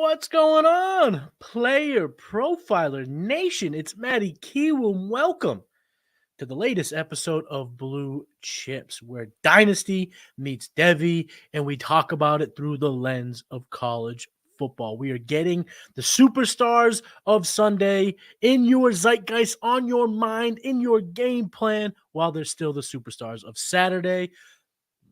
What's going on, Player Profiler Nation? It's Matty Kiwoom. Welcome to the latest episode of Blue Chips, where Dynasty meets Devy, and we talk about it through the lens of college football. We are getting the superstars of Sunday in your zeitgeist, on your mind, in your game plan, while there's still the superstars of Saturday.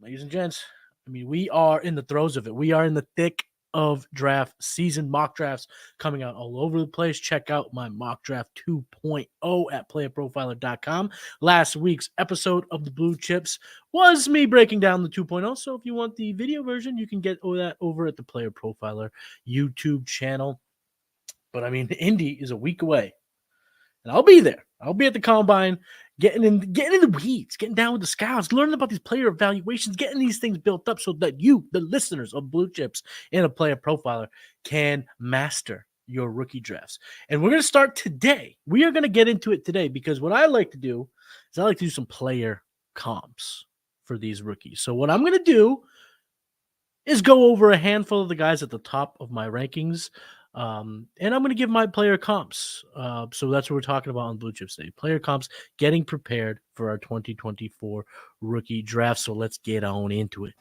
Ladies and gents, we are in the throes of it. We are in the thick of draft season. Mock drafts coming out all over the place. Check out my mock draft 2.0 at playerprofiler.com. Last week's episode of the Blue Chips was me breaking down the 2.0. So if you want the video version, you can get that over at the Player Profiler YouTube channel. But Indy is a week away, and I'll be there. I'll be at the combine, getting in the weeds, getting down with the scouts, learning about these player evaluations, getting these things built up so that you, the listeners of Blue Chips and a Player Profiler, can master your rookie drafts. And we're going to start today. We are going to get into it today because what I like to do is I like to do some player comps for these rookies. So what I'm going to do is go over a handful of the guys at the top of my rankings. And I'm going to give my player comps. So that's what we're talking about on Blue Chips today. Player comps, getting prepared for our 2024 rookie draft. So let's get on into it.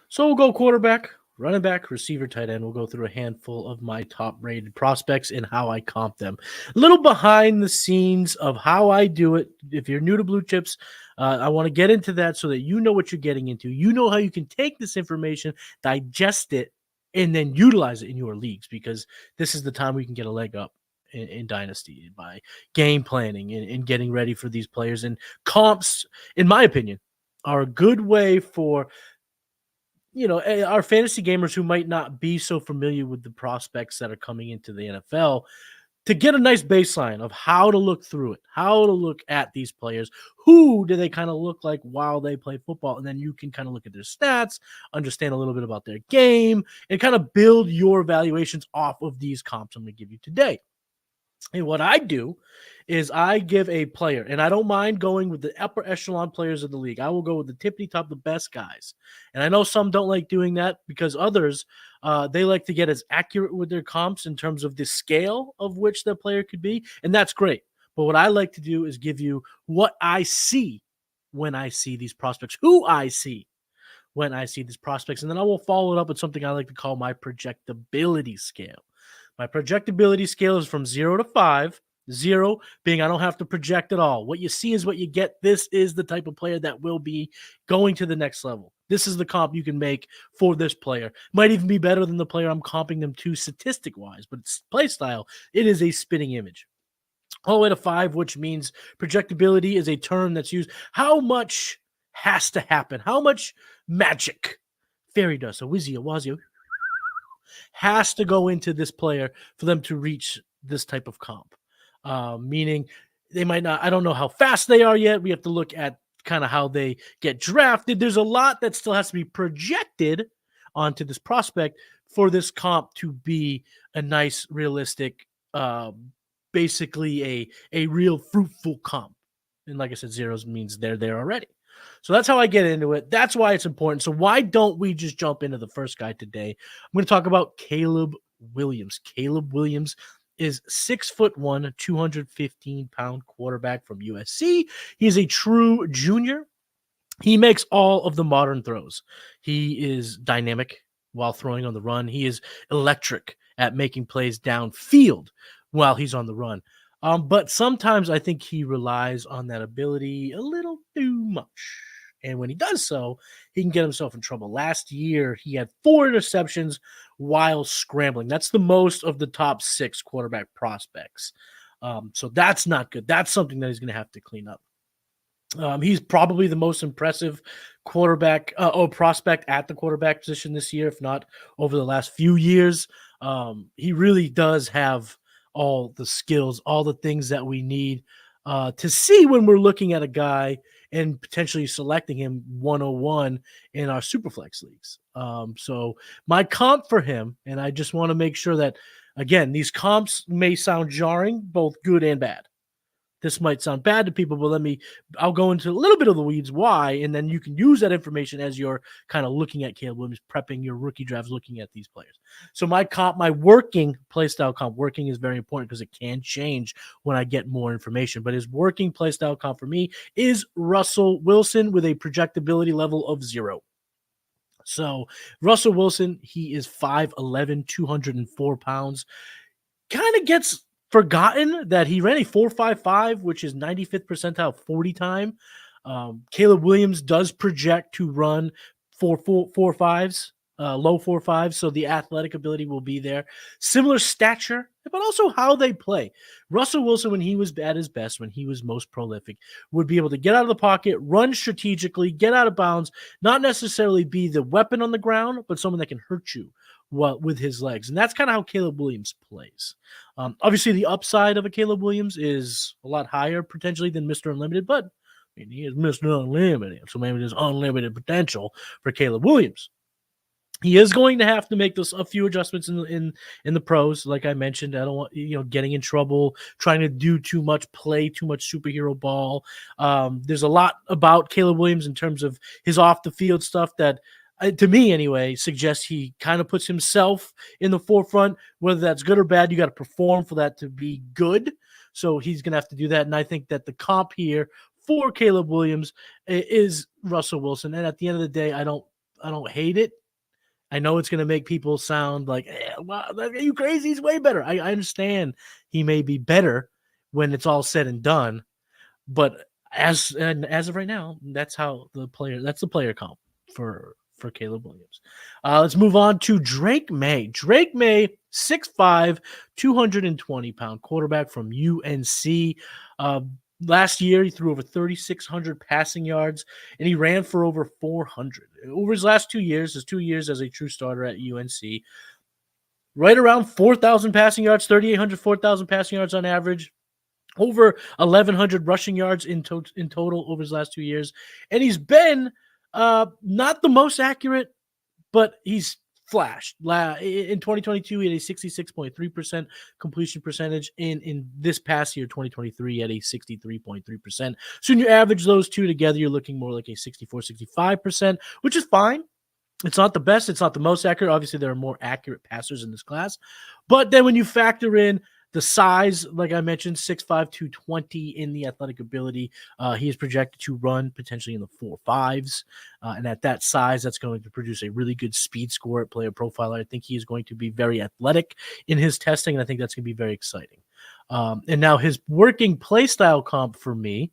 So we'll go quarterback, running back, receiver, tight end. We'll go through a handful of my top-rated prospects and how I comp them. A little behind the scenes of how I do it. If you're new to Blue Chips, I want to get into that so that you know what you're getting into. You know how you can take this information, digest it, and then utilize it in your leagues, because this is the time we can get a leg up in Dynasty by game planning and getting ready for these players. And comps, in my opinion, are a good way for our fantasy gamers who might not be so familiar with the prospects that are coming into the NFL to get a nice baseline of how to look through it, how to look at these players. Who do they kind of look like while they play football? And then you can kind of look at their stats, understand a little bit about their game, and kind of build your evaluations off of these comps I'm going to give you today. And what I do is I give a player, and I don't mind going with the upper echelon players of the league. I will go with the tippity top, the best guys. And I know some don't like doing that because others, they like to get as accurate with their comps in terms of the scale of which their player could be. And that's great. But what I like to do is give you what I see when I see these prospects, who I see when I see these prospects. And then I will follow it up with something I like to call my projectability scale. My projectability scale is from 0 to 5. 0 being I don't have to project at all. What you see is what you get. This is the type of player that will be going to the next level. This is the comp you can make for this player. Might even be better than the player I'm comping them to statistic-wise, but it's play style. It is a spitting image. All the way to 5, which means projectability is a term that's used. How much has to happen? How much magic, fairy dust, a whizzy, a wazzy, has to go into this player for them to reach this type of comp? Meaning they might not, I don't know how fast they are yet. We have to look at kind of how they get drafted. There's a lot that still has to be projected onto this prospect for this comp to be a nice, realistic, basically a real fruitful comp. And like I said, 0s means they're there already. So that's how I get into it. That's why it's important. So why don't we just jump into the first guy today? I'm going to talk about Caleb Williams. Caleb Williams is 6'1", 215-pound quarterback from USC. He's a true junior. He makes all of the modern throws. He is dynamic while throwing on the run. He is electric at making plays downfield while he's on the run. But sometimes I think he relies on that ability a little too much. And when he does so, he can get himself in trouble. Last year, he had 4 interceptions while scrambling. That's the most of the top 6 quarterback prospects. So that's not good. That's something that he's going to have to clean up. He's probably the most impressive quarterback or prospect at the quarterback position this year, if not over the last few years. He really does have all the skills, all the things that we need to see when we're looking at a guy and potentially selecting him 101 in our superflex leagues. So my comp for him, and I just want to make sure that, again, these comps may sound jarring, both good and bad. this might sound bad to people, but I'll go into a little bit of the weeds why, and then you can use that information as you're kind of looking at Caleb Williams, prepping your rookie drafts, looking at these players. So my working playstyle comp, working is very important because it can change when I get more information, but his working playstyle comp for me is Russell Wilson with a projectability level of 0. So Russell Wilson, he is 5'11", 204 pounds. Kind of gets forgotten that he ran a 4.55, which is 95th percentile 40 time. Caleb Williams does project to run 4.5s, low 4.5s, so the athletic ability will be there. Similar stature, but also how they play. Russell Wilson, when he was at his best, when he was most prolific, would be able to get out of the pocket, run strategically, get out of bounds, not necessarily be the weapon on the ground, but someone that can hurt you with his legs. And that's kind of how Caleb Williams plays. Obviously, the upside of a Caleb Williams is a lot higher potentially than Mr. Unlimited, but he is Mr. Unlimited, so maybe there's unlimited potential for Caleb Williams. He is going to have to make a few adjustments in the pros, like I mentioned. I don't want getting in trouble, trying to do too much, play too much superhero ball. There's a lot about Caleb Williams in terms of his off the field stuff that, to me anyway, suggests he kind of puts himself in the forefront. Whether that's good or bad, you got to perform for that to be good. So he's going to have to do that, and I think that the comp here for Caleb Williams is Russell Wilson. And at the end of the day, I don't hate it. I know it's going to make people sound like, wow, are you crazy? He's way better. I understand he may be better when it's all said and done, but as of right now, that's the player comp for Caleb Williams. Let's move on to Drake Maye. Drake Maye, 6'5", 220-pound quarterback from UNC. Last year, he threw over 3,600 passing yards, and he ran for over 400. Over his last 2 years, his 2 years as a true starter at UNC, right around 4,000 passing yards, 3,800, 4,000 passing yards on average, over 1,100 rushing yards in total over his last 2 years. And he's been not the most accurate, but he's flashed. In 2022, he had a 66.3% completion percentage. In this past year, 2023, he had a 63.3%. So when you average those two together, you're looking more like a 65%, which is fine. It's not the best. It's not the most accurate. Obviously, there are more accurate passers in this class. But then when you factor in the size, like I mentioned, 6'5", 220 in the athletic ability. He is projected to run potentially in the 4.5s. And at that size, that's going to produce a really good speed score at player profiler. I think he is going to be very athletic in his testing, and I think that's going to be very exciting. And now his working play style comp for me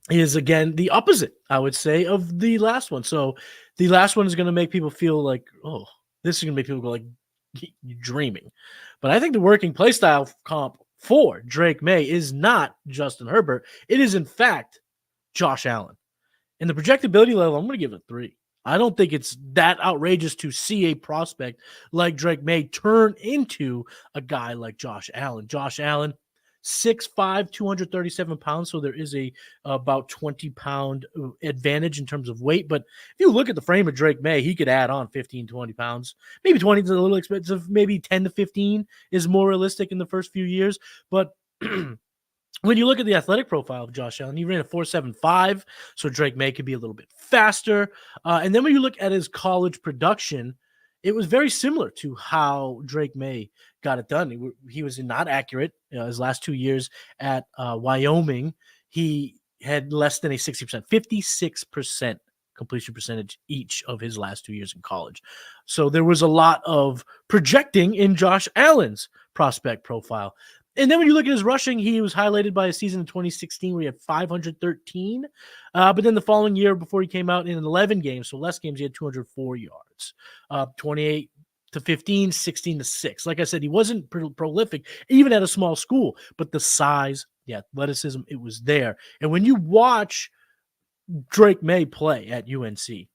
is, again, the opposite, I would say, of the last one. So the last one is going to make people feel like, oh, this is going to make people go like, you're dreaming. But I think the working play style comp for Drake Maye is not Justin Herbert. It is, in fact, Josh Allen. In the projectability level, I'm going to give it a 3. I don't think it's that outrageous to see a prospect like Drake Maye turn into a guy like Josh Allen. Josh Allen, 6'5", 237 pounds, so there is a about 20-pound advantage in terms of weight. But if you look at the frame of Drake Maye, he could add on 15, 20 pounds. Maybe 20 is a little expensive. Maybe 10 to 15 is more realistic in the first few years. But when you look at the athletic profile of Josh Allen, he ran a 4.75, so Drake Maye could be a little bit faster. And then when you look at his college production, it was very similar to how Drake Maye got it done. He was not accurate. His last 2 years at Wyoming, he had less than a 60%, 56% completion percentage each of his last 2 years in college. So there was a lot of projecting in Josh Allen's prospect profile. And then when you look at his rushing, he was highlighted by a season in 2016 where he had 513. But then the following year, before he came out in 11 games, so less games, he had 204 yards. 28 to 15, 16 to 6. Like I said, he wasn't prolific, even at a small school. But the size, the athleticism, it was there. And when you watch Drake Maye play at UNC,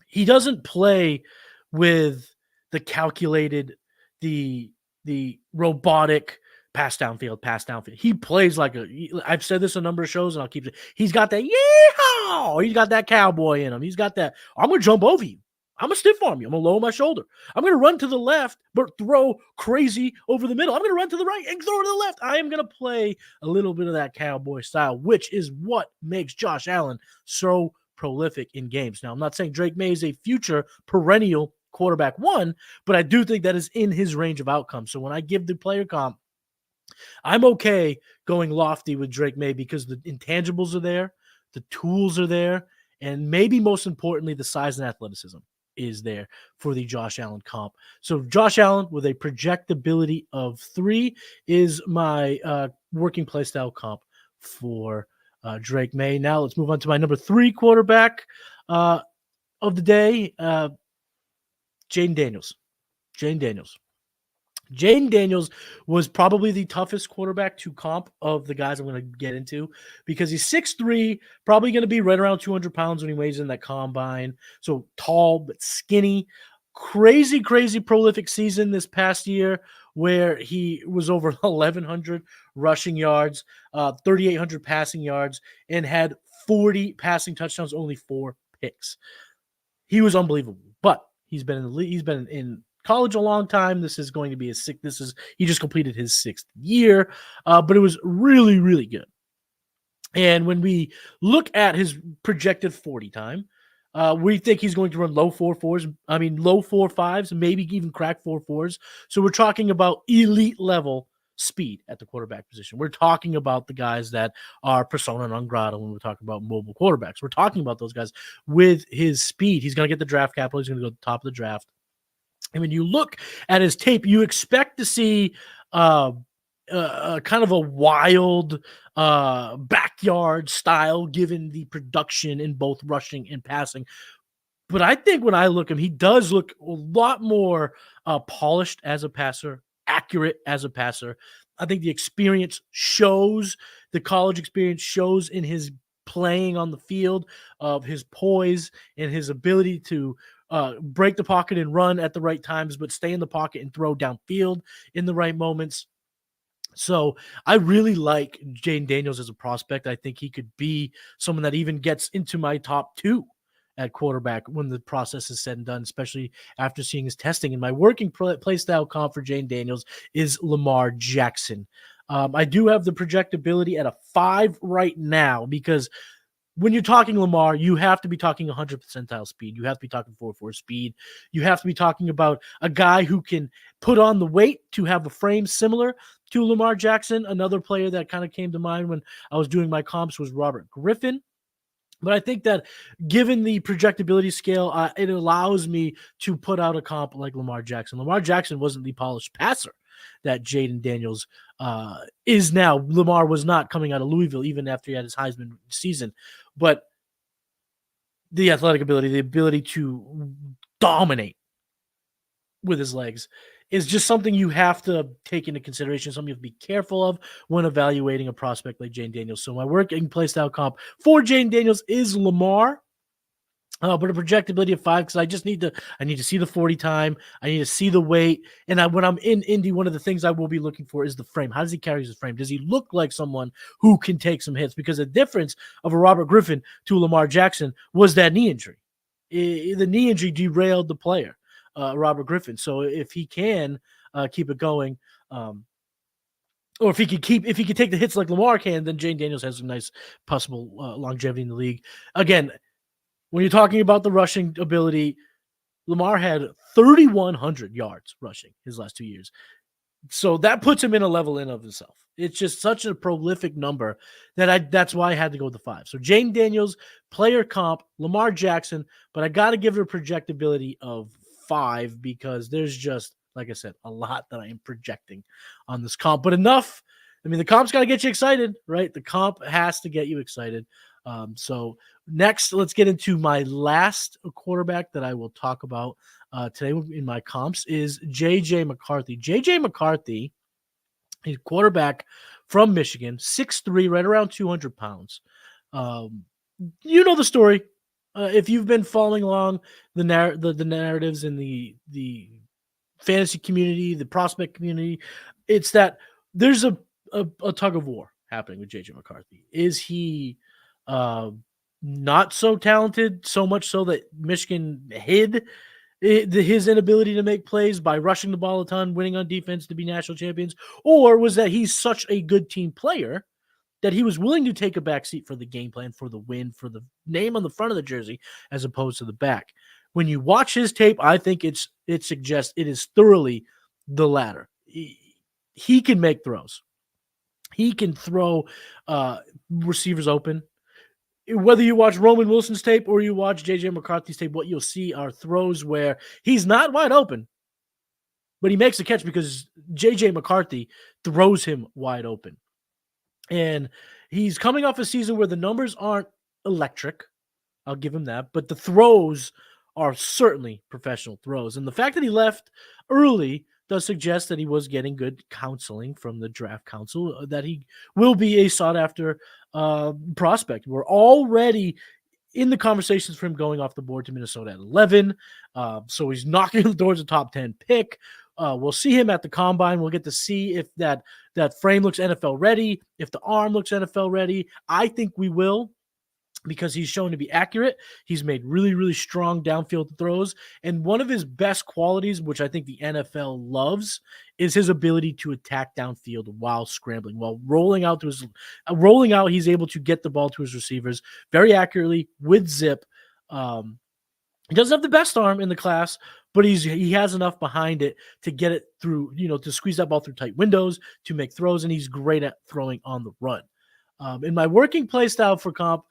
he doesn't play with the calculated, the robotic pass downfield. He plays like I've said this a number of shows, and I'll keep it. He's got that yeehaw. He's got that cowboy in him. He's got that, I'm going to jump over you. I'm going to stiff arm you. I'm going to lower my shoulder. I'm going to run to the left, but throw crazy over the middle. I'm going to run to the right and throw to the left. I am going to play a little bit of that cowboy style, which is what makes Josh Allen so prolific in games. Now, I'm not saying Drake Maye is a future perennial quarterback one, but I do think that is in his range of outcomes. So when I give the player comp, I'm okay going lofty with Drake Maye because the intangibles are there, the tools are there, and maybe most importantly, the size and athleticism is there for the Josh Allen comp. So Josh Allen with a projectability of 3 is my working playstyle comp for Drake Maye. Now let's move on to my number 3 quarterback of the day, Jayden Daniels. Jayden Daniels was probably the toughest quarterback to comp of the guys I'm going to get into because he's 6'3", probably going to be right around 200 pounds when he weighs in that combine. So tall but skinny. Crazy prolific season this past year where he was over 1,100 rushing yards, 3,800 passing yards, and had 40 passing touchdowns, only 4 picks. He was unbelievable, but he's been in the league. He's been in college a long time. This is going to be he just completed his 6th year, but it was really good. And when we look at his projected 40 time, we think he's going to run low 4.5s, maybe even crack 4.4s. So we're talking about elite level speed at the quarterback position. We're talking about the guys that are persona non grata when we're talking about mobile quarterbacks. We're talking about those guys with his speed. He's going to get the draft capital. He's going to go to the top of the draft. And when you look at his tape, you expect to see kind of a wild backyard style given the production in both rushing and passing. But I think when I look at him, he does look a lot more polished as a passer, accurate as a passer. I think the experience shows, the college experience shows in his playing on the field of his poise and his ability to break the pocket and run at the right times, but stay in the pocket and throw downfield in the right moments. So I really like Jayden Daniels as a prospect. I think he could be someone that even gets into my top 2 at quarterback when the process is said and done, especially after seeing his testing. And my working play style comp for Jayden Daniels is Lamar Jackson. I do have the projectability at a 5 right now because when you're talking Lamar, you have to be talking 100 percentile speed. You have to be talking 4.4 speed. You have to be talking about a guy who can put on the weight to have a frame similar to Lamar Jackson. Another player that kind of came to mind when I was doing my comps was Robert Griffin. But I think that given the projectability scale, it allows me to put out a comp like Lamar Jackson. Lamar Jackson wasn't the polished passer that Jayden Daniels is now. Lamar was not coming out of Louisville, even after he had his Heisman season. But the athletic ability, the ability to dominate with his legs is just something you have to take into consideration, something you have to be careful of when evaluating a prospect like Jayden Daniels. So my working playstyle comp for Jayden Daniels is Lamar, but a projectability of 5 because I need to see the 40 time. I need to see the weight. And when I'm in Indy, one of the things I will be looking for is the frame. How does he carry his frame? Does he look like someone who can take some hits? Because the difference of a Robert Griffin to Lamar Jackson was that knee injury. The knee injury derailed the player. Robert Griffin. So if he can keep it going, or if he could take the hits like Lamar can, then Jayden Daniels has a nice possible longevity in the league. Again, when you're talking about the rushing ability, Lamar had 3,100 yards rushing his last 2 years. So that puts him in a level in of himself. It's just such a prolific number that's why I had to go with the 5. So Jayden Daniels, player comp, Lamar Jackson, but I got to give it a projectability of 5 because there's just, like I said, a lot that I am projecting on this comp. But enough. I mean, the comp's got to get you excited, right? The comp has to get you excited. So next, let's get into my last quarterback that I will talk about today in my comps is J.J. McCarthy. J.J. McCarthy, he's a quarterback from Michigan, 6'3", right around 200 pounds. You know the story. If you've been following along the narratives in the fantasy community, the prospect community, it's that there's a tug of war happening with J.J. McCarthy. Is he not so talented, so much so that Michigan hid his inability to make plays by rushing the ball a ton, winning on defense to be national champions? Or was that he's such a good team player that he was willing to take a back seat for the game plan, for the win, for the name on the front of the jersey, as opposed to the back? When you watch his tape, I think it suggests it is thoroughly the latter. He can make throws. He can throw receivers open. Whether you watch Roman Wilson's tape or you watch J.J. McCarthy's tape, what you'll see are throws where he's not wide open, but he makes a catch because J.J. McCarthy throws him wide open. And he's coming off a season where the numbers aren't electric. I'll give him that. But the throws are certainly professional throws. And the fact that he left early does suggest that he was getting good counseling from the draft council, that he will be a sought-after prospect. We're already in the conversations for him going off the board to Minnesota at 11. So he's knocking towards a top 10 pick. We'll see him at the combine. We'll get to see if that frame looks NFL ready, if the arm looks NFL ready. I think we will, because he's shown to be accurate. He's made really, really strong downfield throws. And one of his best qualities, which I think the NFL loves, is his ability to attack downfield while scrambling. While rolling out, he's able to get the ball to his receivers very accurately with zip. He doesn't have the best arm in the class, but he has enough behind it to get it through, to squeeze that ball through tight windows, to make throws, and he's great at throwing on the run. In my working play style comp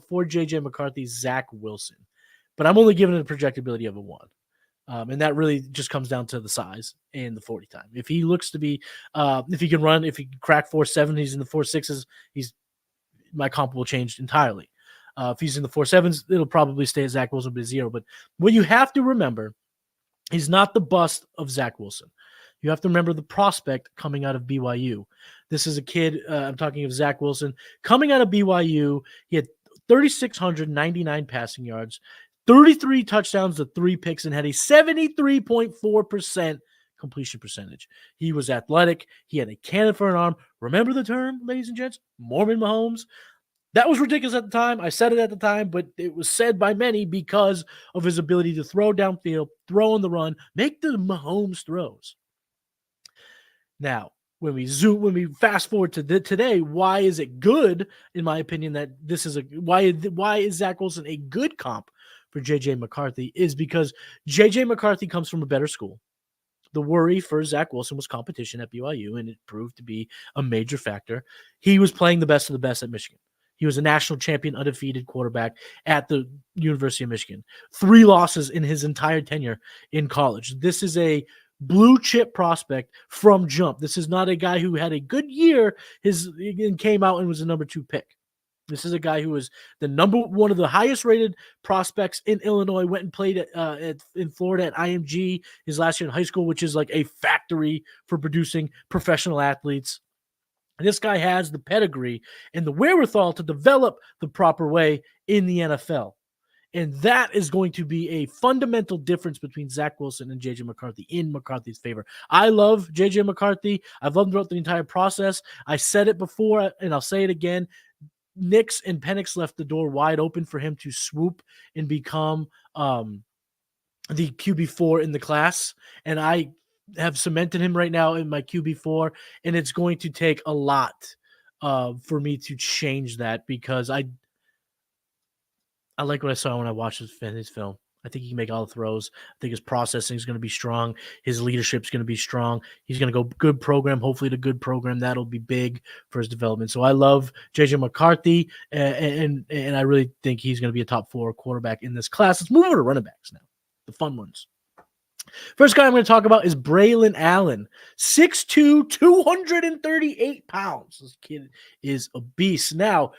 for J.J. McCarthy is Zach Wilson, but I'm only giving it a projectability of a 1. And that really just comes down to the size and the 40 time. If he looks to be, if he can run, if he can crack 4.7, he's in the 4.6s, my comp will change entirely. If he's in the 4.7s, it'll probably stay at Zach Wilson, but 0. But what you have to remember, he's not the bust of Zach Wilson. You have to remember the prospect coming out of BYU. This is a kid, I'm talking of Zach Wilson, coming out of BYU. He had 3,699 passing yards, 33 touchdowns to 3 picks, and had a 73.4% completion percentage. He was athletic. He had a cannon for an arm. Remember the term, ladies and gents? Mormon Mahomes. That was ridiculous at the time. I said it at the time, but it was said by many because of his ability to throw downfield, throw on the run, make the Mahomes throws. Now, when we fast forward to today, why is it good, in my opinion, that this is why is Zach Wilson a good comp for J.J. McCarthy, is because J.J. McCarthy comes from a better school. The worry for Zach Wilson was competition at BYU, and it proved to be a major factor. He was playing the best of the best at Michigan. He was a national champion, undefeated quarterback at the University of Michigan. 3 losses in his entire tenure in college. This is a blue chip prospect from jump. This is not a guy who had a good year and came out and was a number 2 pick. This is a guy who was one of the highest rated prospects in Illinois, went and played in Florida at IMG his last year in high school, which is like a factory for producing professional athletes. And this guy has the pedigree and the wherewithal to develop the proper way in the NFL. And that is going to be a fundamental difference between Zach Wilson and J.J. McCarthy in McCarthy's favor. I love J.J. McCarthy. I've loved him throughout the entire process. I said it before, and I'll say it again. Nix and Penix left the door wide open for him to swoop and become the QB4 in the class. And I have cemented him right now in my QB4, and it's going to take a lot for me to change that, because I like what I saw when I watched his film. I think he can make all the throws. I think his processing is going to be strong. His leadership is going to be strong. He's going to go good program, hopefully to good program. That'll be big for his development. So I love J.J. McCarthy, and I really think he's going to be a top 4 quarterback in this class. Let's move over to running backs now, the fun ones. First guy I'm going to talk about is Braylon Allen, 6'2", 238 pounds. This kid is a beast. Now,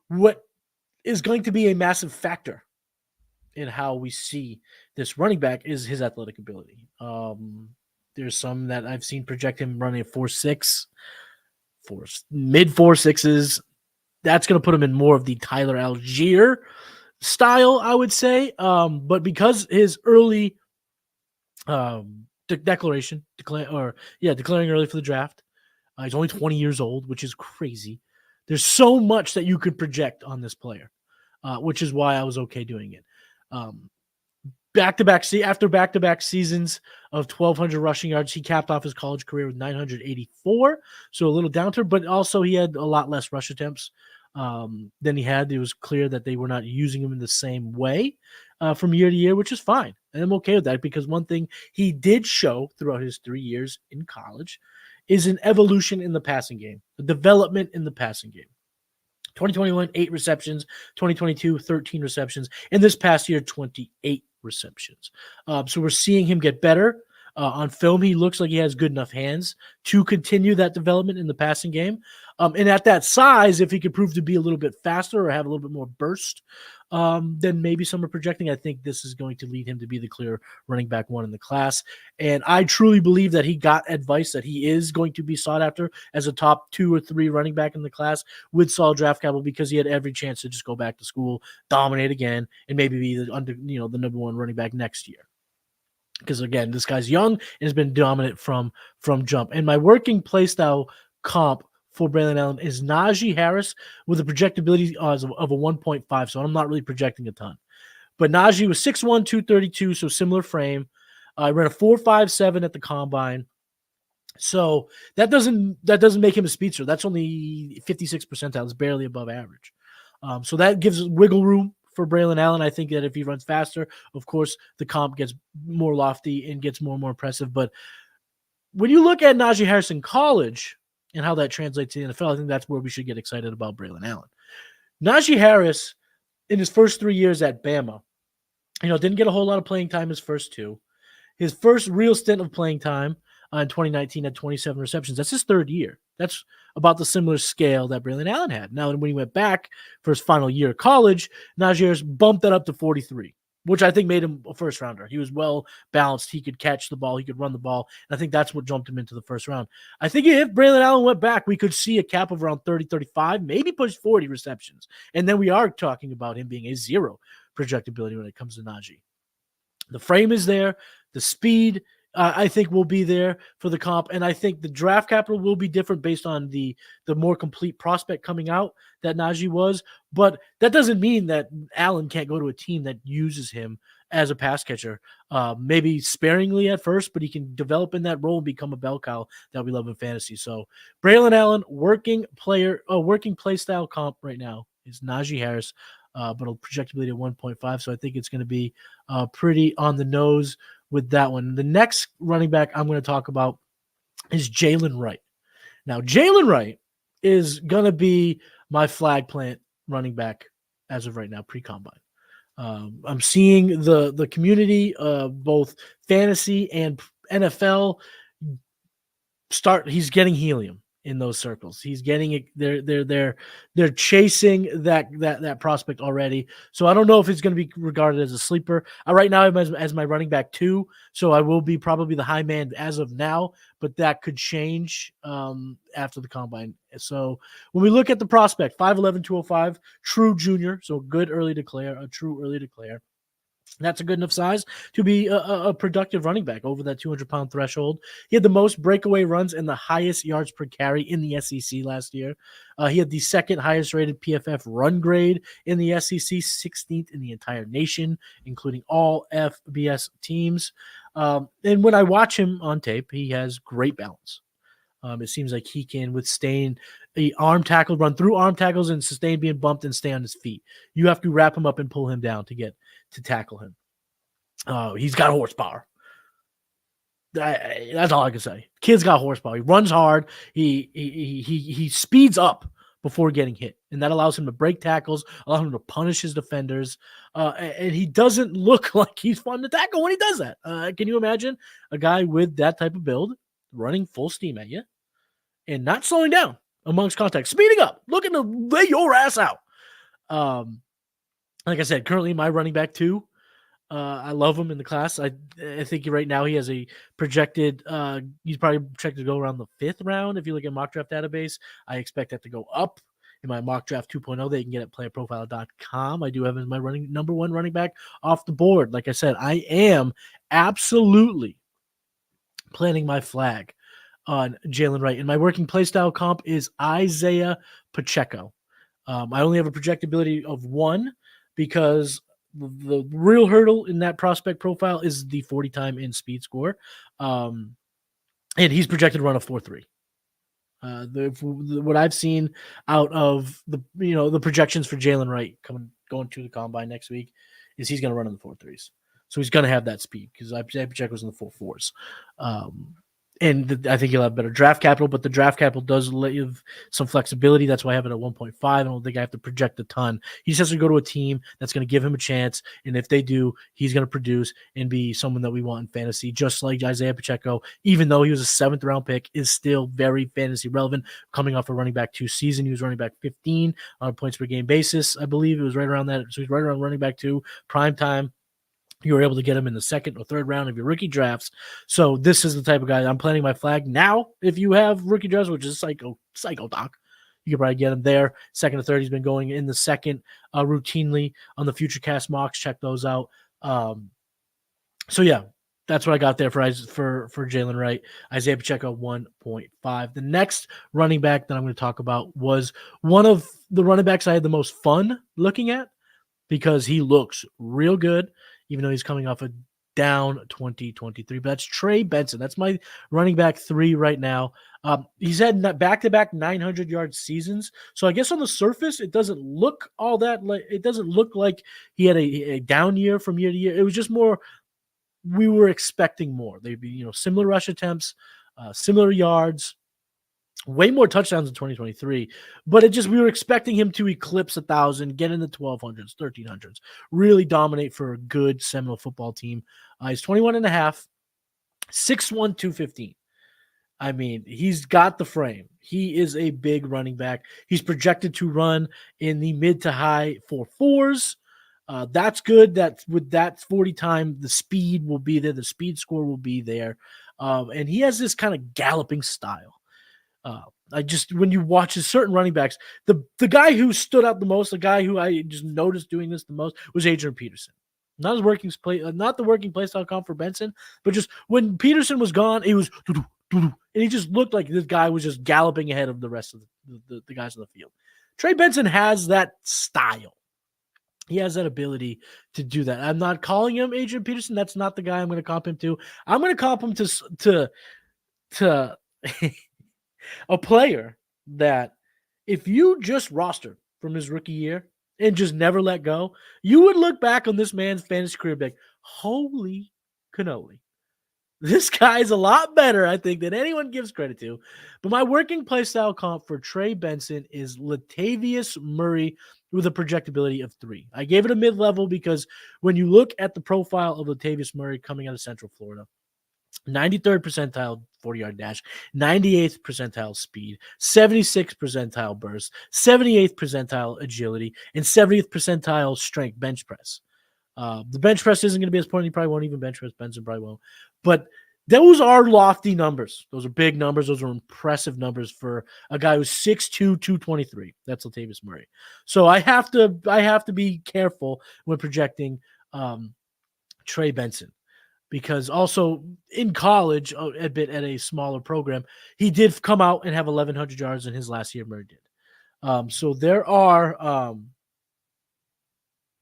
what is going to be a massive factor in how we see this running back is his athletic ability. There's some that I've seen project him running a 4.6, mid 4.6s. That's going to put him in more of the Tyler Algier style, I would say. But because his early declaring early for the draft, he's only 20 years old, which is crazy. There's so much that you could project on this player, which is why I was okay doing it. After back-to-back seasons of 1,200 rushing yards, he capped off his college career with 984. So a little downturn, but also he had a lot less rush attempts than he had. It was clear that they were not using him in the same way from year to year, which is fine. And I'm okay with that because one thing he did show throughout his 3 years in college is an evolution in the passing game, a development in the passing game. 2021, 8 receptions. 2022, 13 receptions. And this past year, 28 receptions. So we're seeing him get better. On film, he looks like he has good enough hands to continue that development in the passing game. And at that size, if he could prove to be a little bit faster or have a little bit more burst, then maybe some are projecting. I think this is going to lead him to be the clear running back one in the class. And I truly believe that he got advice that he is going to be sought after as a top 2 or 3 running back in the class with solid draft capital because he had every chance to just go back to school, dominate again, and maybe be the number 1 running back next year. Because again, this guy's young and has been dominant from jump. And my working playstyle comp for Braylon Allen is Najee Harris with a projectability of a 1.5. So I'm not really projecting a ton. But Najee was 6'1", 232, so similar frame. I ran a 4.57 at the combine. So that doesn't make him a speedster. That's only 56 percentile. It's barely above average. So that gives wiggle room for Braylon Allen. I think that if he runs faster, of course, the comp gets more lofty and gets more and more impressive. But when you look at Najee Harris in college and how that translates to the NFL, I think that's where we should get excited about Braylon Allen. Najee Harris, in his first 3 years at Bama, didn't get a whole lot of playing time his first 2. His first real stint of playing time in 2019 had 27 receptions. That's his 3rd year. That's about the similar scale that Braylon Allen had. Now, when he went back for his final year of college, Najee Harris bumped that up to 43, which I think made him a first rounder. He was well balanced. He could catch the ball. He could run the ball. And I think that's what jumped him into the first round. I think if Braylon Allen went back, we could see a cap of around 30, 35, maybe push 40 receptions. And then we are talking about him being a 0 projectability when it comes to Najee. The frame is there. The speed, I think, will be there for the comp. And I think the draft capital will be different based on the more complete prospect coming out that Najee was. But that doesn't mean that Allen can't go to a team that uses him as a pass catcher, maybe sparingly at first, but he can develop in that role and become a bell cow that we love in fantasy. So Braylon Allen, working play style comp right now is Najee Harris, but a projectability of 1.5. So I think it's going to be pretty on the nose with that one. The next running back I'm going to talk about is Jaylen Wright. Now, Jaylen Wright is going to be my flag plant running back as of right now, pre-combine. I'm seeing the community, both fantasy and NFL, he's getting helium in those circles. He's getting it. They're chasing that prospect already. So I don't know if it's going to be regarded as a sleeper. Right now I'm as my running back 2. So I will be probably the high man as of now, but that could change after the combine. So when we look at the prospect, 5'11", 205, true junior. So a true early declare. That's a good enough size to be a productive running back over that 200-pound threshold. He had the most breakaway runs and the highest yards per carry in the SEC last year. He had the second highest rated PFF run grade in the SEC, 16th in the entire nation, including all FBS teams. And when I watch him on tape, he has great balance. It seems like he can withstand a arm tackle, run through arm tackles and sustain being bumped and stay on his feet. You have to wrap him up and pull him down to tackle him. He's got horsepower. That's all I can say. Kid's got horsepower. He runs hard. He speeds up before getting hit, and that allows him to break tackles, allows him to punish his defenders, and he doesn't look like he's fun to tackle when he does that. Can you imagine a guy with that type of build running full steam at you and not slowing down amongst contact, speeding up, looking to lay your ass out? Like I said, currently my running back 2. I love him in the class. I think right now he has a projected, he's probably projected to go around the 5th round. If you look at mock draft database, I expect that to go up in my mock draft 2.0 that you can get at playerprofiler.com. I do have him as my number 1 running back off the board. Like I said, I am absolutely planting my flag on Jaylen Wright. And my working playstyle comp is Isaiah Pacheco. I only have a projectability of 1 because the real hurdle in that prospect profile is the 40 time in speed score. And he's projected to run a 4.3. What I've seen out of the projections for Jaylen Wright going to the combine next week is he's going to run in the 4.3s. So he's going to have that speed because I project was in the 4.4s. I think he'll have better draft capital, but the draft capital does leave some flexibility. That's why I have it at 1.5. I don't think I have to project a ton. He just has to go to a team that's going to give him a chance, and if they do, he's going to produce and be someone that we want in fantasy, just like Isaiah Pacheco, even though he was a 7th-round pick, is still very fantasy relevant. Coming off a running back 2 season, he was running back 15 on a points per game basis. I believe it was right around that. So he's right around running back 2, prime time. You were able to get him in the 2nd or 3rd round of your rookie drafts. So this is the type of guy I'm planting my flag now. If you have rookie drafts, which is psycho doc, you can probably get him there. 2nd or 3rd, he's been going in the 2nd routinely on the FutureCast mocks. Check those out. So yeah, that's what I got there for Jaylen Wright. Isaiah Pacheco 1.5. The next running back that I'm going to talk about was one of the running backs I had the most fun looking at because he looks real good, even though he's coming off a down 2023. But that's Trey Benson. That's my running back 3 right now. He's had back-to-back 900-yard seasons. So I guess on the surface, it doesn't look all that like it doesn't look like he had a down year from year to year. It was just more we were expecting more. They'd be similar rush attempts, similar yards. Way more touchdowns in 2023, but we were expecting him to eclipse 1,000, get in the 1,200s, 1,300s, really dominate for a good Seminole football team. He's 21 and a half, 6'1", 215. I mean, he's got the frame. He is a big running back. He's projected to run in the mid to high 4.4s. That's good. That with that 40 time, the speed will be there. The speed score will be there. And he has this kind of galloping style. When you watch his certain running backs, the guy who stood out the most, the guy who I just noticed doing this the most was Adrian Peterson. Not the working play style comp for Benson, but just when Peterson was gone, he was and he just looked like this guy was just galloping ahead of the rest of the guys on the field. Trey Benson has that style. He has that ability to do that. I'm not calling him Adrian Peterson. That's not the guy I'm going to comp him to. I'm going to comp him to a player that if you just rostered from his rookie year and just never let go, you would look back on this man's fantasy career and be like, holy cannoli. This guy's a lot better, I think, than anyone gives credit to. But my working play style comp for Trey Benson is Latavius Murray with a projectability of 3. I gave it a mid-level because when you look at the profile of Latavius Murray coming out of Central Florida, 93rd percentile 40-yard dash, 98th percentile speed, 76th percentile burst, 78th percentile agility, and 70th percentile strength bench press. The bench press isn't going to be as important. He probably won't even bench press. Benson probably won't. But those are lofty numbers. Those are big numbers. Those are impressive numbers for a guy who's 6'2", 223. That's Latavius Murray. So I have to be careful when projecting Trey Benson. Because also in college, a bit at a smaller program, he did come out and have 1,100 yards in his last year. Murray did. So there are,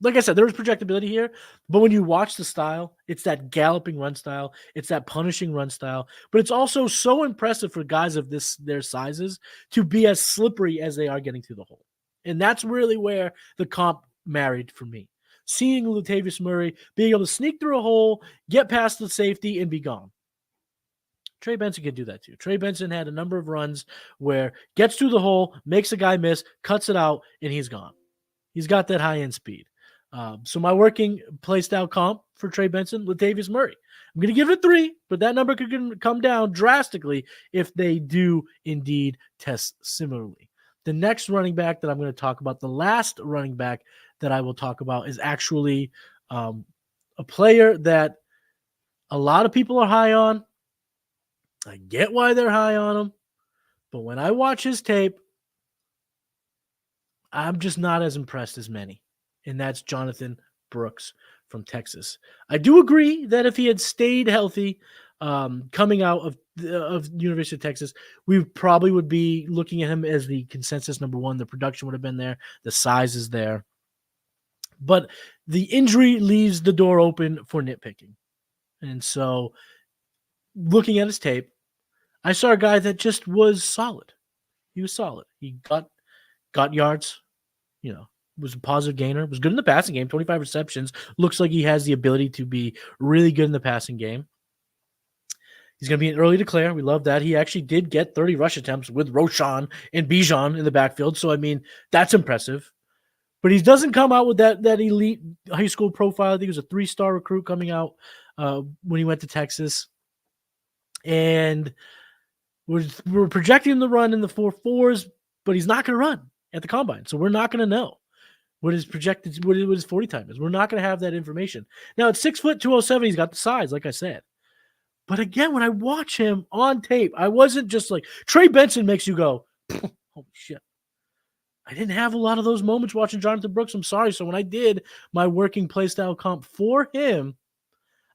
like I said, there is projectability here. But when you watch the style, it's that galloping run style. It's that punishing run style. But it's also so impressive for guys of their sizes to be as slippery as they are getting through the hole. And that's really where the comp married for me. Seeing Latavius Murray being able to sneak through a hole, get past the safety, and be gone. Trey Benson can do that too. Trey Benson had a number of runs where gets through the hole, makes a guy miss, cuts it out, and he's gone. He's got that high-end speed. So my working play style comp for Trey Benson, Latavius Murray. I'm going to give it a 3, but that number could come down drastically if they do indeed test similarly. The next running back that I'm going to talk about, the last running back that I will talk about, is actually a player that a lot of people are high on. I get why they're high on him, but when I watch his tape, I'm just not as impressed as many, and that's Jonathan Brooks from Texas. I do agree that if he had stayed healthy coming out of University of Texas, we probably would be looking at him as the consensus number 1. The production would have been there. The size is there. But the injury leaves the door open for nitpicking. And so looking at his tape, I saw a guy that just was solid. He was solid. He got yards, was a positive gainer, was good in the passing game, 25 receptions. Looks like he has the ability to be really good in the passing game. He's going to be an early declare. We love that. He actually did get 30 rush attempts with Roshan and Bijan in the backfield. So, I mean, that's impressive. But he doesn't come out with that elite high school profile. I think he was a 3-star recruit coming out when he went to Texas. And we're projecting him to run in the 4.4s, but he's not going to run at the combine. So we're not going to know what his 40 time is. We're not going to have that information. Now, at 6 foot 207, he's got the size, like I said. But again, when I watch him on tape, I wasn't just like Trey Benson makes you go, holy shit. I didn't have a lot of those moments watching Jonathan Brooks. I'm sorry. So when I did my working play style comp for him,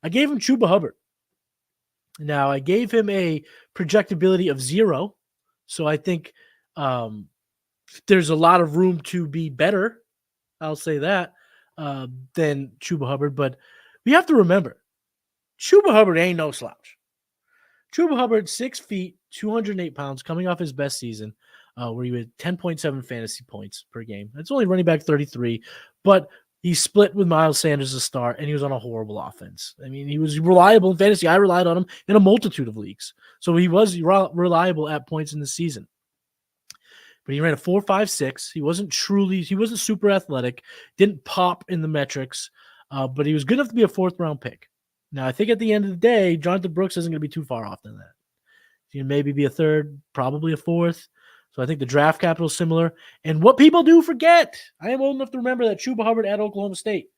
I gave him Chuba Hubbard. Now, I gave him a projectability of 0. So I think there's a lot of room to be better, I'll say that, than Chuba Hubbard. But we have to remember, Chuba Hubbard ain't no slouch. Chuba Hubbard, 6 feet, 208 pounds, coming off his best season, where he had 10.7 fantasy points per game. That's only running back 33, but he split with Miles Sanders to start, and he was on a horrible offense. I mean, he was reliable in fantasy. I relied on him in a multitude of leagues. So he was reliable at points in the season. But he ran a 4.56. He wasn't super athletic, didn't pop in the metrics, but he was good enough to be a 4th-round pick. Now, I think at the end of the day, Jonathan Brooks isn't going to be too far off than that. He's going to maybe be a 3rd, probably a 4th. So I think the draft capital is similar. And what people do forget, I am old enough to remember that Chuba Hubbard at Oklahoma State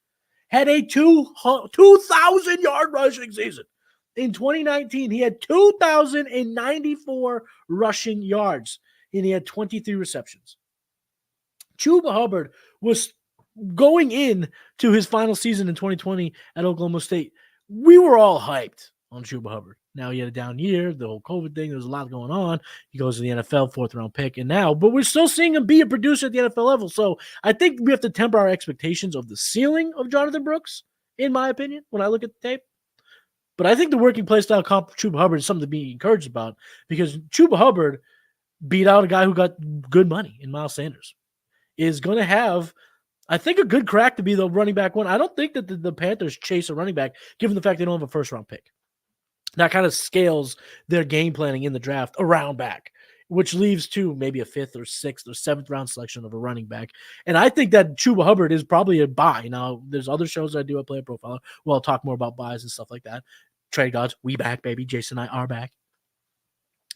had a 2,000-yard rushing season. In 2019, he had 2,094 rushing yards, and he had 23 receptions. Chuba Hubbard was going in to his final season in 2020 at Oklahoma State. We were all hyped on Chuba Hubbard. Now he had a down year, the whole COVID thing. There was a lot going on. He goes to the NFL, 4th-round pick, and now, but we're still seeing him be a producer at the NFL level. So I think we have to temper our expectations of the ceiling of Jonathan Brooks, in my opinion, when I look at the tape. But I think the working play style comp for Chuba Hubbard is something to be encouraged about, because Chuba Hubbard beat out a guy who got good money in Miles Sanders. Is going to have, I think, a good crack to be the running back one. I don't think that the Panthers chase a running back, given the fact they don't have a 1st-round pick. That kind of scales their game planning in the draft around back, which leaves to maybe a 5th or 6th or 7th-round selection of a running back. And I think that Chuba Hubbard is probably a buy. Now, there's other shows I do at Player Profiler where I'll talk more about buys and stuff like that. Trade gods, we back, baby. Jason and I are back.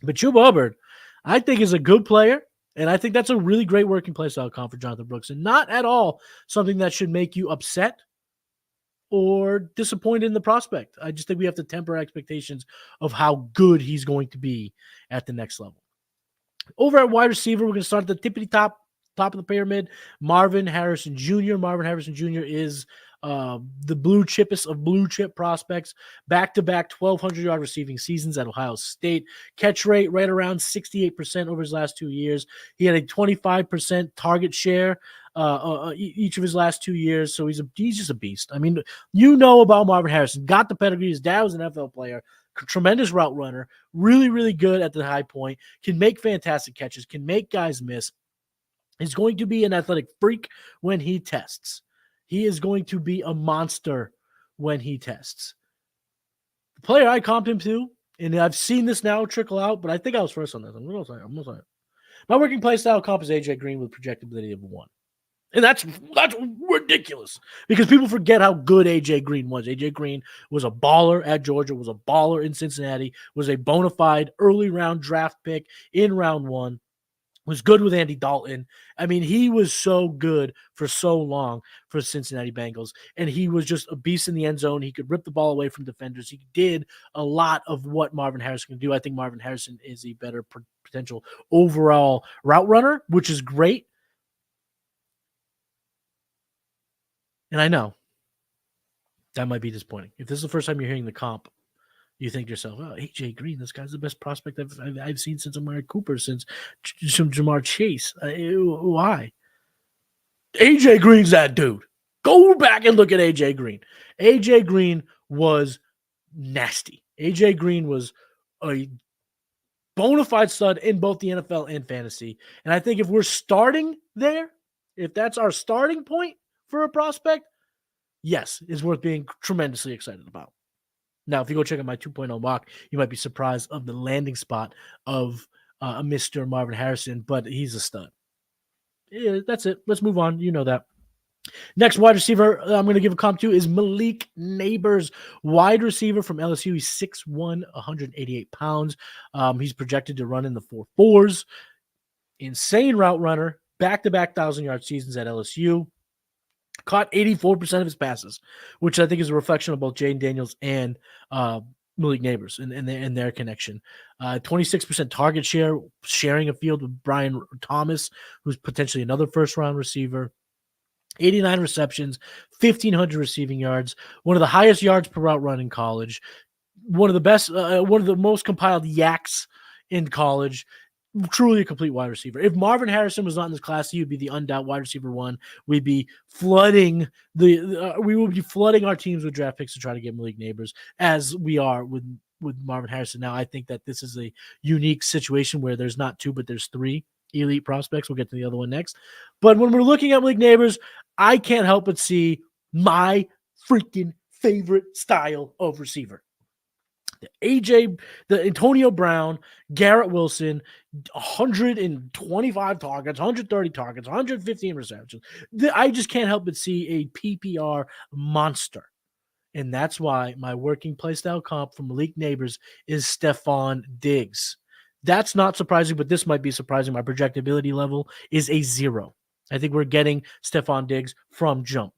But Chuba Hubbard, I think, is a good player. And I think that's a really great working play style comp for Jonathan Brooks, and not at all something that should make you upset or disappointed in the prospect. I just think we have to temper expectations of how good he's going to be at the next level. Over at wide receiver, we're going to start at the tippity top of the pyramid. Marvin Harrison Jr. Marvin Harrison Jr. is the blue chippest of blue chip prospects. Back-to-back 1,200-yard receiving seasons at Ohio State. Catch rate right around 68% over his last 2 years. He had a 25% target share each of his last 2 years, so he's just a beast. I mean, you know about Marvin Harrison. Got the pedigree. His dad was an NFL player. Tremendous route runner. Really, really good at the high point. Can make fantastic catches. Can make guys miss. He's going to be an athletic freak when he tests. He is going to be a monster when he tests. The player I comped him to, and I've seen this now trickle out, but I think I was first on this. I'm going to say it. My working play style comp is AJ Green with projectability of 1. And that's ridiculous, because people forget how good AJ Green was. AJ Green was a baller at Georgia, was a baller in Cincinnati, was a bona fide early round draft pick in round 1. Was good with Andy Dalton. I mean, he was so good for so long for the Cincinnati Bengals, and he was just a beast in the end zone. He could rip the ball away from defenders. He did a lot of what Marvin Harrison can do. I think Marvin Harrison is a better potential overall route runner, which is great. And I know that might be disappointing. If this is the first time you're hearing the comp, you think to yourself, oh, AJ Green, this guy's the best prospect I've seen since Amari Cooper, since Jamar Chase. Why? AJ Green's that dude. Go back and look at AJ Green. AJ Green was nasty. AJ Green was a bona fide stud in both the NFL and fantasy. And I think if we're starting there, if that's our starting point for a prospect, yes, is worth being tremendously excited about. Now, if you go check out my 2.0 mock, you might be surprised of the landing spot of Mr. Marvin Harrison, but he's a stud. Yeah, that's it. Let's move on. You know that. Next wide receiver I'm going to give a comp to is Malik Nabers, wide receiver from LSU. He's 6'1", 188 pounds. He's projected to run in the 4.4s. Insane route runner, back-to-back 1,000-yard seasons at LSU. Caught 84% of his passes, which I think is a reflection of both Jayden Daniels and Malik Nabers and their connection. 26% target share, sharing a field with Brian Thomas, who's potentially another first-round receiver. 89 receptions, 1,500 receiving yards, one of the highest yards per route run in college, one of the best, one of the most compiled yaks in college. Truly a complete wide receiver. If Marvin Harrison was not in this class, he would be the undoubted wide receiver one. We'd be flooding we would be flooding our teams with draft picks to try to get Malik Nabers, as we are with Marvin Harrison. Now, I think that this is a unique situation where there's not two, but there's three elite prospects. We'll get to the other one next. But when we're looking at Malik Nabers, I can't help but see my freaking favorite style of receiver. The Antonio Brown, Garrett Wilson, 125 targets, 130 targets, 115 receptions. I just can't help but see a PPR monster. And that's why my working playstyle comp for Malik Nabers is Stefon Diggs. That's not surprising, but this might be surprising. My projectability level is a 0. I think we're getting Stefon Diggs from jump.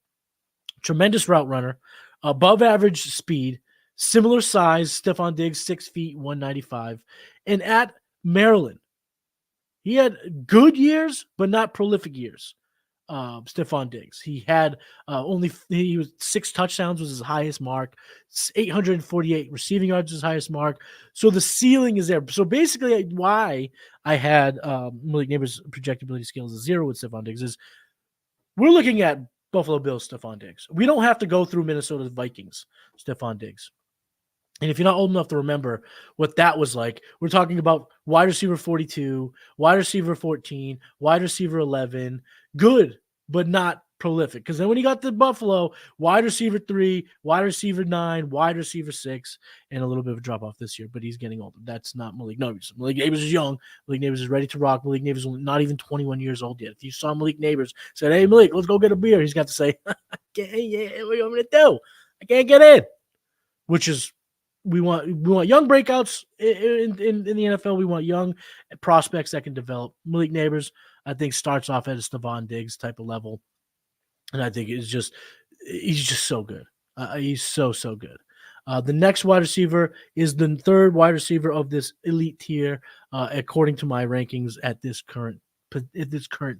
Tremendous route runner, above average speed, similar size, Stefon Diggs, 6 feet, 195. And at Maryland, he had good years, but not prolific years. Stefon Diggs. He had he was 6 touchdowns was his highest mark, 848 receiving yards was his highest mark. So the ceiling is there. So basically, why I had Malik Nabers' projectability scale is a 0 with Stefon Diggs is we're looking at Buffalo Bills Stefon Diggs. We don't have to go through Minnesota Vikings Stefon Diggs. And if you're not old enough to remember what that was like, we're talking about wide receiver 42, wide receiver 14, wide receiver 11. Good, but not prolific. Because then when he got to Buffalo, wide receiver 3, wide receiver 9, wide receiver 6, and a little bit of a drop-off this year. But he's getting older. That's not Malik Nabers. Malik Nabers is young. Malik Nabers is ready to rock. Malik Nabers is not even 21 years old yet. If you saw Malik Nabers, said, hey, Malik, let's go get a beer, he's got to say, yeah, what do you want me to do? I can't get in. Which is we want young breakouts in the NFL. We want young prospects that can develop. Malik Nabers, I think, starts off at a Stefon Diggs type of level. And I think he's just so good. He's so good. The next wide receiver is the third wide receiver of this elite tier, according to my rankings at this current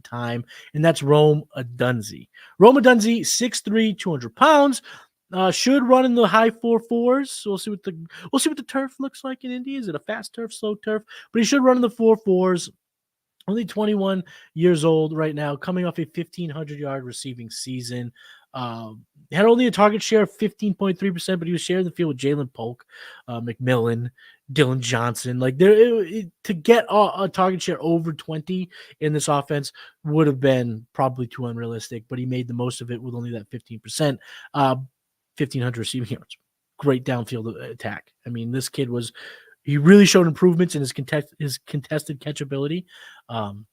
time, and that's Rome Odunze. Rome Odunze, 6'3", 200 pounds. Should run in the high 4.4s. We'll see what the turf looks like in Indy. Is it a fast turf, slow turf? But he should run in the 4.4s. Only 21 years old right now, coming off a 1,500-yard receiving season. Had only a target share of 15.3%, but he was sharing the field with Jalen Polk, McMillan, Dylan Johnson. Like to get a target share over 20 in this offense would have been probably too unrealistic, but he made the most of it with only that 15%. 1,500 receiving yards. Great downfield attack. I mean, this kid he really showed improvements in his contested catchability. And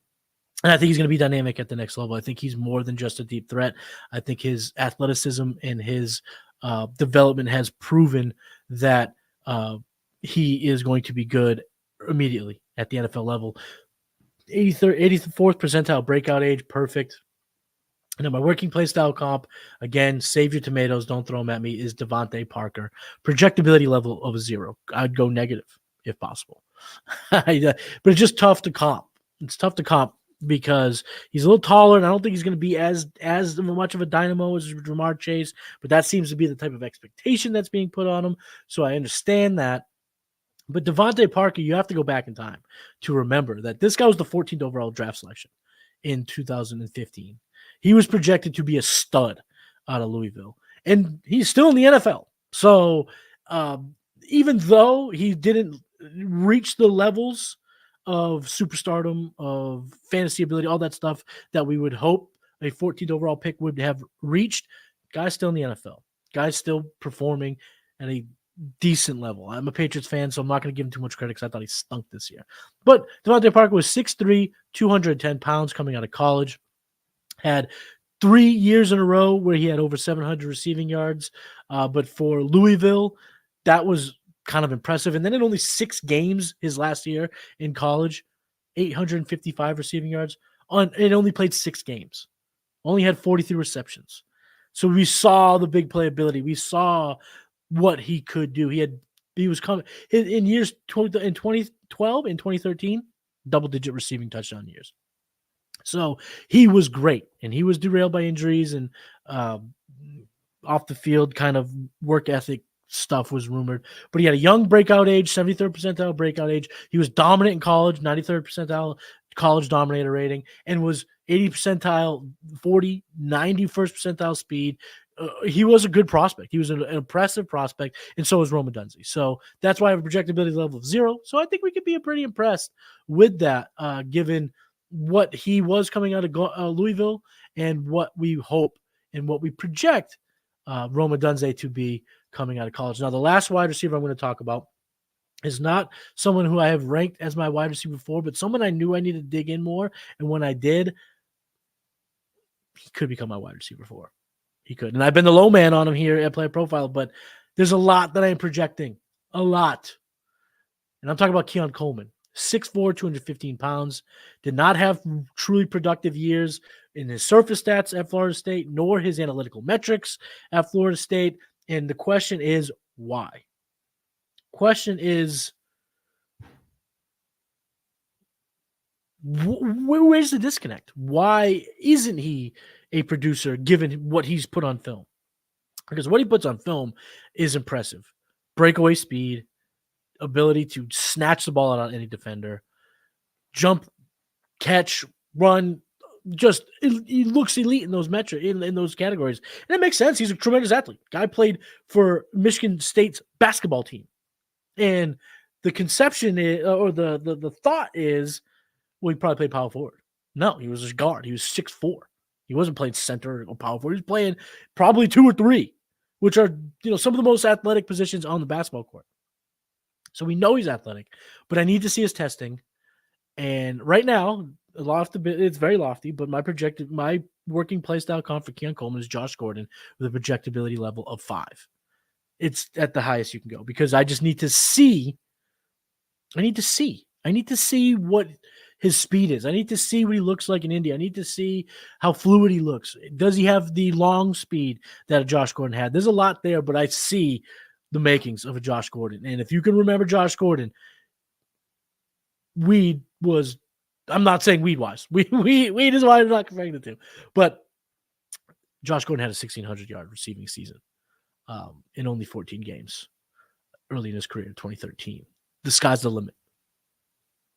I think he's going to be dynamic at the next level. I think he's more than just a deep threat. I think his athleticism and his development has proven that he is going to be good immediately at the NFL level. 84th percentile breakout age, perfect. And then my working play style comp, again, save your tomatoes, don't throw them at me, is Devontae Parker. Projectability level of a 0. I'd go negative if possible. But it's just tough to comp. It's tough to comp because he's a little taller, and I don't think he's going to be as much of a dynamo as Ja'Marr Chase, but that seems to be the type of expectation that's being put on him, so I understand that. But Devontae Parker, you have to go back in time to remember that this guy was the 14th overall draft selection in 2015. He was projected to be a stud out of Louisville. And he's still in the NFL. So even though he didn't reach the levels of superstardom, of fantasy ability, all that stuff that we would hope a 14th overall pick would have reached, guy's still in the NFL. Guy's still performing at a decent level. I'm a Patriots fan, so I'm not going to give him too much credit because I thought he stunk this year. But Devontae Parker was 6'3", 210 pounds coming out of college. Had 3 years in a row where he had over 700 receiving yards. But for Louisville, that was kind of impressive. And then in only 6 games his last year in college, 855 receiving yards. It only played 6 games. Only had 43 receptions. So we saw the big playability. We saw what he could do. He was coming in years in 2012 and 2013, double-digit receiving touchdown years. So he was great, and he was derailed by injuries and off the field kind of work ethic stuff was rumored. But he had a young breakout age, 73rd percentile breakout age. He was dominant in college, 93rd percentile college dominator rating, and was 80 percentile, 40, 91st percentile speed. He was a good prospect. He was an impressive prospect, and so was Rome Odunze. So that's why I have a projectability level of 0. So I think we could be pretty impressed with that, given what he was coming out of Louisville and what we hope and what we project Rome Odunze to be coming out of college. Now, the last wide receiver I'm going to talk about is not someone who I have ranked as my wide receiver 4, but someone I knew I needed to dig in more. And when I did, he could become my wide receiver 4. He could. And I've been the low man on him here at Player Profile, but there's a lot that I am projecting. A lot. And I'm talking about Keon Coleman. 6'4", 215 pounds. Did not have truly productive years in his surface stats at Florida State, nor his analytical metrics at Florida State. And the question is, why? Question is, where's the disconnect? Why isn't he a producer given what he's put on film? Because what he puts on film is impressive. Breakaway speed, ability to snatch the ball out on any defender, jump, catch, run. Just he looks elite in those metrics, in those categories. And it makes sense. He's a tremendous athlete. Guy played for Michigan State's basketball team. And the conception is, or the thought is, well, he probably played power forward. No, he was a guard. He was 6'4". He wasn't playing center or power forward. He was playing probably 2 or 3, which are some of the most athletic positions on the basketball court. So we know he's athletic, but I need to see his testing. And right now, it's very lofty, but my working play style comp for Keon Coleman is Josh Gordon with a projectability level of 5. It's at the highest you can go because I just need to see. I need to see what his speed is. I need to see what he looks like in India. I need to see how fluid he looks. Does he have the long speed that Josh Gordon had? There's a lot there, but I see the makings of a Josh Gordon. And if you can remember Josh Gordon, I'm not saying weed-wise. Weed is why I'm not comparing the two. But Josh Gordon had a 1,600-yard receiving season in only 14 games early in his career in 2013. The sky's the limit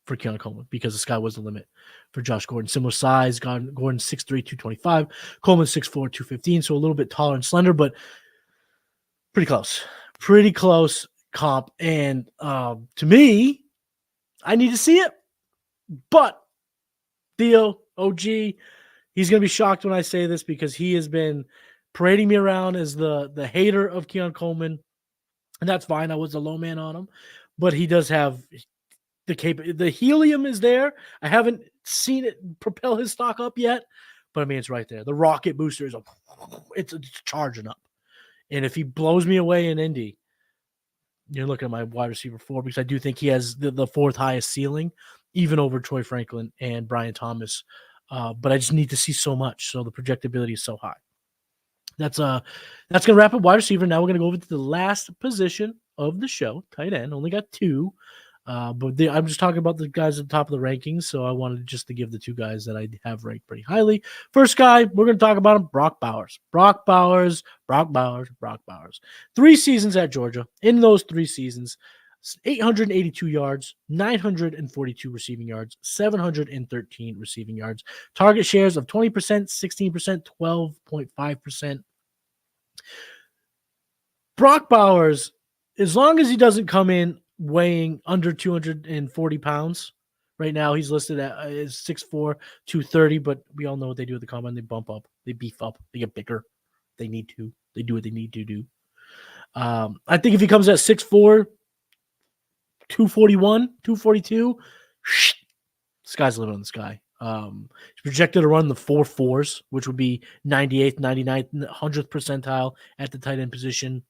for Keon Coleman because the sky was the limit for Josh Gordon. Similar size, Gordon 6'3", 225. Coleman 6'4", 215, so a little bit taller and slender, but pretty close. Pretty close comp. And to me, I need to see it. But Theo, OG, he's going to be shocked when I say this because he has been parading me around as the hater of Keon Coleman. And that's fine. I was the low man on him. But he does have the helium is there. I haven't seen it propel his stock up yet, but I mean, it's right there. The rocket booster is it's charging up. And if he blows me away in Indy, you're looking at my wide receiver 4 because I do think he has the 4th highest ceiling, even over Troy Franklin and Brian Thomas. But I just need to see so much. So the projectability is so high. That's going to wrap up wide receiver. Now we're going to go over to the last position of the show, tight end. Only got 2. But I'm just talking about the guys at the top of the rankings, so I wanted just to give the 2 guys that I have ranked pretty highly. First guy, we're going to talk about him, Brock Bowers. Brock Bowers. 3 seasons at Georgia. In those 3 seasons, 882 yards, 942 receiving yards, 713 receiving yards. Target shares of 20%, 16%, 12.5%. Brock Bowers, as long as he doesn't come in weighing under 240 pounds, right now he's listed at 6'4", 230, but we all know what they do at the combine. They bump up, they beef up, they get bigger. They need to. They do what they need to do. I think if he comes at 6'4", 241, 242, sky's the limit on the sky. He's projected to run the 4.4s, which would be 98th, 99th, 100th percentile at the tight end position.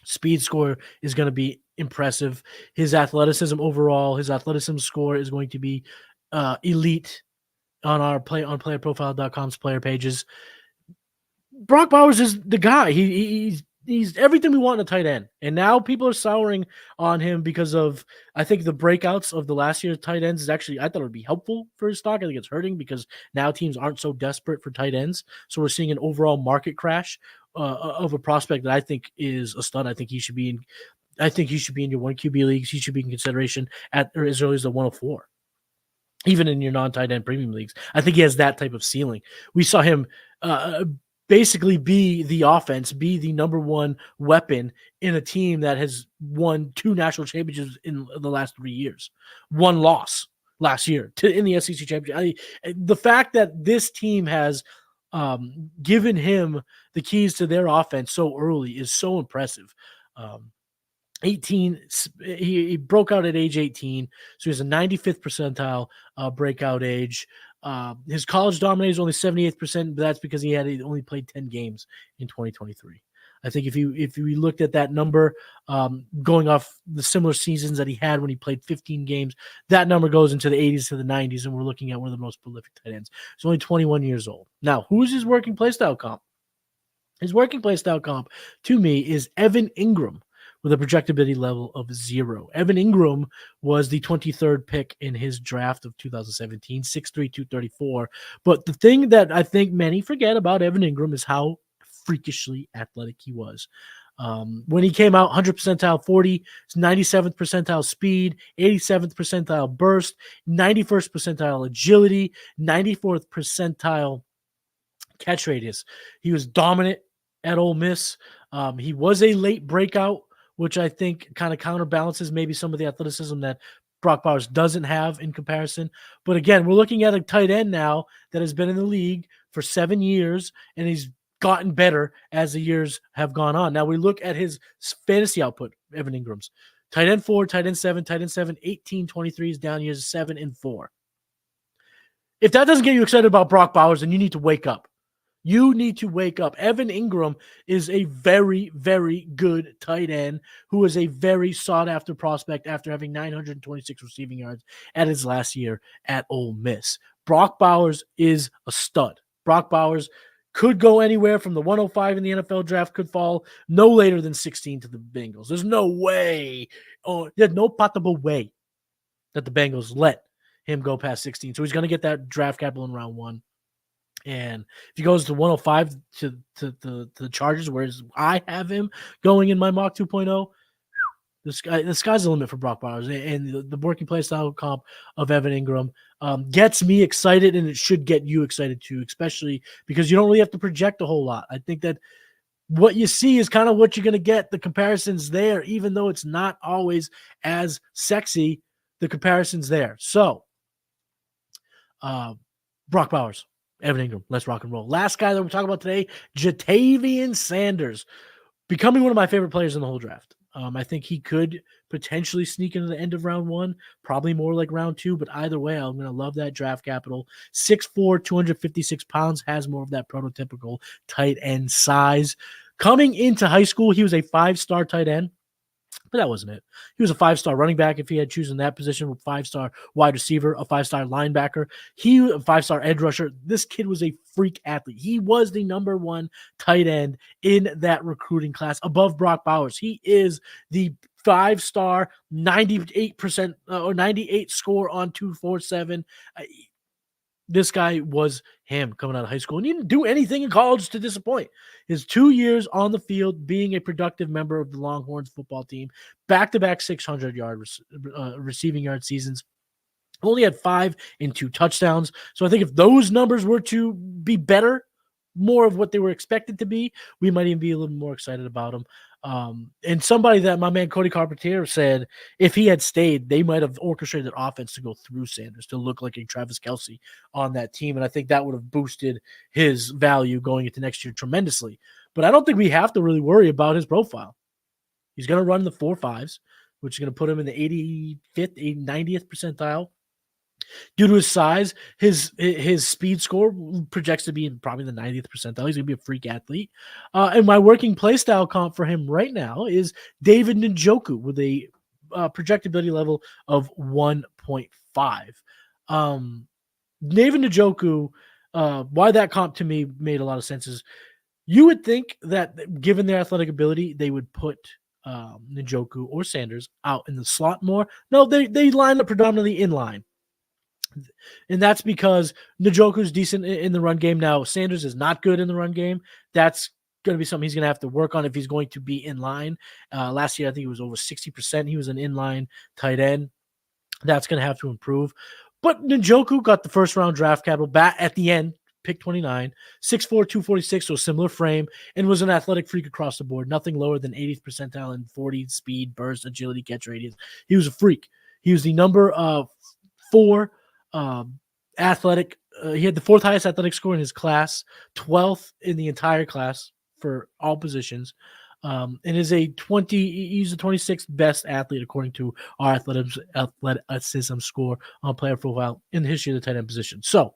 Speed score is going to be impressive. His athleticism overall, his athleticism score is going to be elite on our playerprofile.com's player pages. Brock Bowers is the guy. He's everything we want in a tight end. And now people are souring on him because of, I think, the breakouts of the last year's tight ends is actually, I thought it would be helpful for his stock. I think it's hurting because now teams aren't so desperate for tight ends. So we're seeing an overall market crash of a prospect that I think is a stud. I think he should be in your one QB leagues. He should be in consideration at or as early as the 104. Even in your non-tight end premium leagues. I think he has that type of ceiling. We saw him basically be the offense, be the number one weapon in a team that has won 2 national championships in the last 3 years. 1 loss last year in the SEC championship. The fact that this team has given him the keys to their offense so early is so impressive. 18, he broke out at age 18, so he has a 95th percentile breakout age. His college dominate is only 78%, but that's because he only played 10 games in 2023. I think if we looked at that number, going off the similar seasons that he had when he played 15 games, that number goes into the 80s to the 90s, and we're looking at one of the most prolific tight ends. He's only 21 years old. Now, who's his working playstyle comp? His working playstyle comp, to me, is Evan Ingram, with a projectability level of 0. Evan Ingram was the 23rd pick in his draft of 2017, 6'3", 234. But the thing that I think many forget about Evan Ingram is how freakishly athletic he was. When he came out, 100 percentile 40, 97th percentile speed, 87th percentile burst, 91st percentile agility, 94th percentile catch radius. He was dominant at Ole Miss. He was a late breakout, which I think kind of counterbalances maybe some of the athleticism that Brock Bowers doesn't have in comparison. But again, we're looking at a tight end now that has been in the league for 7 years, and he's gotten better as the years have gone on. Now we look at his fantasy output, Evan Ingram's. Tight end 4, tight end 7, 18, 23 is down years 7 and 4. If that doesn't get you excited about Brock Bowers, then you need to wake up. You need to wake up. Evan Ingram is a very, very good tight end who is a very sought-after prospect after having 926 receiving yards at his last year at Ole Miss. Brock Bowers is a stud. Brock Bowers could go anywhere from the 105 in the NFL draft, could fall no later than 16 to the Bengals. There's no way, there's no possible way that the Bengals let him go past 16. So he's going to get that draft capital in round 1. And if he goes to 105 to the Chargers, whereas I have him going in my mock 2.0, the sky's the limit for Brock Bowers. And the working play style comp of Evan Ingram gets me excited, and it should get you excited too, especially because you don't really have to project a whole lot. I think that what you see is kind of what you're going to get. The comparison's there, even though it's not always as sexy, the comparison's there. So, Brock Bowers, Evan Ingram, let's rock and roll. Last guy that we're talking about today, Jatavian Sanders, becoming one of my favorite players in the whole draft. I think he could potentially sneak into the end of round 1, probably more like round 2, but either way, I'm going to love that draft capital. 6'4", 256 pounds, has more of that prototypical tight end size. Coming into high school, he was a 5-star tight end. But that wasn't it. He was a 5-star running back if he had chosen that position, a 5-star wide receiver, a 5-star linebacker. He a 5-star edge rusher. This kid was a freak athlete. He was the number 1 tight end in that recruiting class above Brock Bowers. He is the 5-star 98% or 98 score on 247. This guy was him coming out of high school, and he didn't do anything in college to disappoint. His 2 years on the field, being a productive member of the Longhorns football team, back-to-back 600-yard receiving yard seasons, only had 5 and 2 touchdowns. So I think if those numbers were to be better more of what they were expected to be, we might even be a little more excited about him. And somebody that my man Cody Carpentier said, if he had stayed, they might have orchestrated offense to go through Sanders to look like a Travis Kelce on that team. And I think that would have boosted his value going into next year tremendously. But I don't think we have to really worry about his profile. He's going to run the 4.5s, which is going to put him in the 85th, 90th percentile. Due to his size, his speed score projects to be in probably the 90th percentile. He's going to be a freak athlete. And my working play style comp for him right now is David Njoku with a projectability level of 1.5. David Njoku, why that comp to me made a lot of sense is you would think that given their athletic ability, they would put Njoku or Sanders out in the slot more. No, they line up predominantly in line. And that's because Njoku's decent in the run game. Now, Sanders is not good in the run game. That's going to be something he's going to have to work on if he's going to be in line. Last year, I think he was over 60%. He was an inline tight end. That's going to have to improve. But Njoku got the first-round draft capital back at the end, pick 29, 6'4", 246, so similar frame, and was an athletic freak across the board. Nothing lower than 80th percentile in 40 speed, burst, agility, catch radius. He was a freak. He was the number 4 athletic. He had the 4th highest athletic score in his class, 12th in the entire class for all positions, and is he's the 26th best athlete according to our athleticism score on player profile in the history of the tight end position. So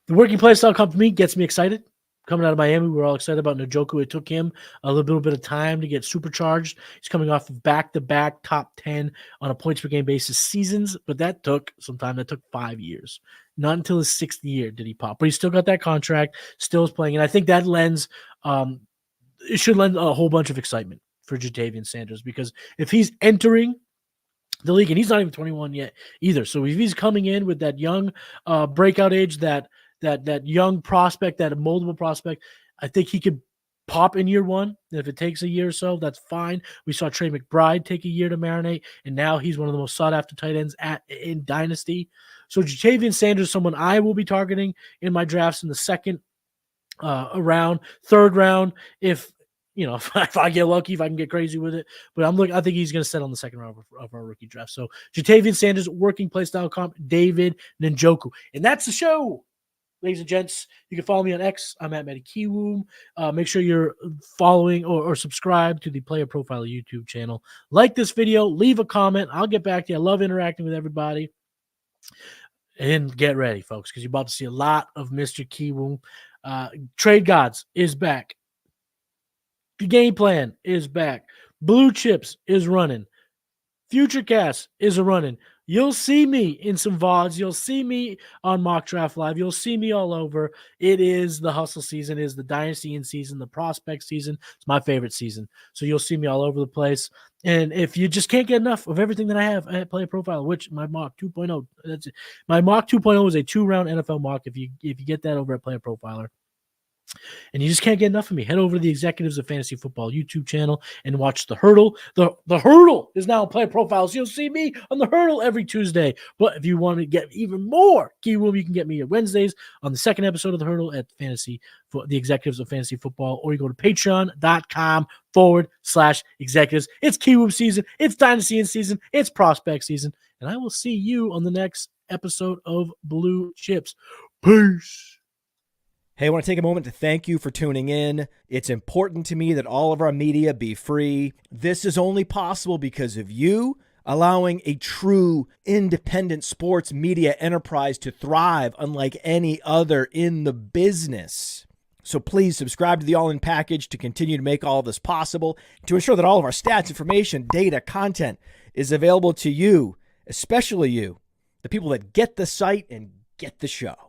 the working play style come to me, gets me excited. Coming out of Miami, we were all excited about Njoku. It took him a little bit of time to get supercharged. He's coming off of back-to-back top 10 on a points-per-game basis seasons, but that took some time. That took 5 years. Not until his 6th year did he pop. But he still got that contract, still is playing. And I think that it should lend a whole bunch of excitement for Ja'Tavion Sanders, because if he's entering the league, and he's not even 21 yet either. So if he's coming in with that young breakout age, that young prospect, that moldable prospect, I think he could pop in year one. And if it takes a year or so, that's fine. We saw Trey McBride take a year to marinate, and now he's one of the most sought-after tight ends in Dynasty. So Ja'Tavion Sanders, someone I will be targeting in my drafts in the second round, third round, if I get lucky, if I can get crazy with it. But I think he's going to set on the second round of our rookie draft. So Ja'Tavion Sanders, working play style comp, David Njoku. And that's the show. Ladies and gents, you can follow me on X. I'm at Matty Kiwoom. Make sure you're following or subscribe to the Player Profile YouTube channel. Like this video. Leave a comment. I'll get back to you. I love interacting with everybody. And get ready, folks, because you're about to see a lot of Mr. Kiwoom. Trade Gods is back. The game plan is back. Blue Chips is running. Futurecast is running. You'll see me in some VODs. You'll see me on Mock Draft Live. You'll see me all over. It is the hustle season. It is the dynasty in season, the prospect season. It's my favorite season. So you'll see me all over the place. And if you just can't get enough of everything that I have at Player Profile, which my Mock 2.0, that's it. My Mock 2.0 is a 2-round NFL mock. If you get that over at Player Profiler, and you just can't get enough of me, head over to the Executives of Fantasy Football YouTube channel and watch The Hurdle. The Hurdle is now on Player Profiles. You'll see me on The Hurdle every Tuesday. But if you want to get even more Kiwoom, you can get me at Wednesdays on the second episode of The Hurdle at the Executives of Fantasy Football, or you go to patreon.com/executives. It's Kiwoom season. It's Dynasty in season. It's Prospect season. And I will see you on the next episode of Blue Chips. Peace. Hey, I want to take a moment to thank you for tuning in. It's important to me that all of our media be free. This is only possible because of you allowing a true independent sports media enterprise to thrive unlike any other in the business. So please subscribe to the All In Package to continue to make all this possible, to ensure that all of our stats, information, data, content is available to you, especially you, the people that get the site and get the show.